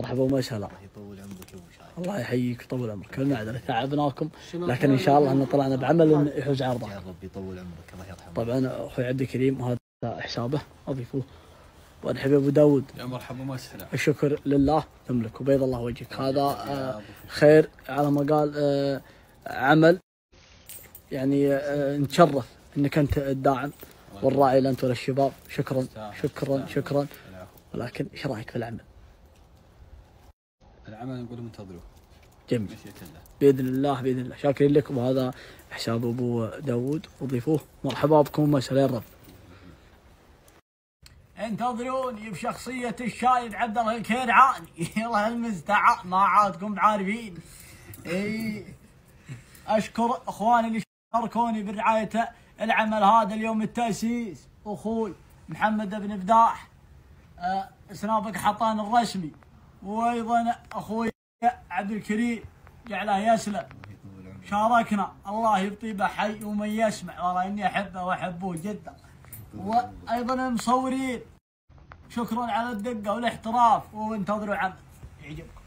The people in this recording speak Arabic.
مرحبا ومسهلا. الله يطول عمرك يا ابو شايب. الله يحييك ويطول عمرك. المعذرة تعبناكم، لكن ان شاء الله ان طلعنا بعمل يحوز عرضه. يا رب يطول عمرك الله يرحمه. طبعا اخوي عبد الكريم وهذا حسابه اضيفوه. والحبيب ابو داود. يا مرحبا ومسهلا. الشكر لله تملك وبيض الله وجهك. هذا خير على ما قال عمل، يعني نتشرف انك انت الداعم والراعي لانت وللشباب. شكرا شكرا شكرا. ولكن ايش رايك في العمل؟ العمل نقول منتظره. جميل. مشيئة الله. باذن الله باذن الله. شاكرين لكم. وهذا حساب ابو داود وضيفوه. مرحبا بكم ومسهلا يا رب. انتظروني بشخصية الشايب عبد الله الكيرعاني. يلا المستعان ما عادكم بعارفين. اشكر اخواني اللي شاركوني برعاية العمل هذا اليوم. التأسيس اخوي محمد بن فداح، سنابك حطان الرسمي، وايضا اخوي عبد الكريم جعله يسلم شاركنا. الله يبطيبه حي ومن يسمع، والله اني احبه واحبه جدا. وايضا المصورين شكرا على الدقه والاحتراف، وانتظروا عمل يعجبكم.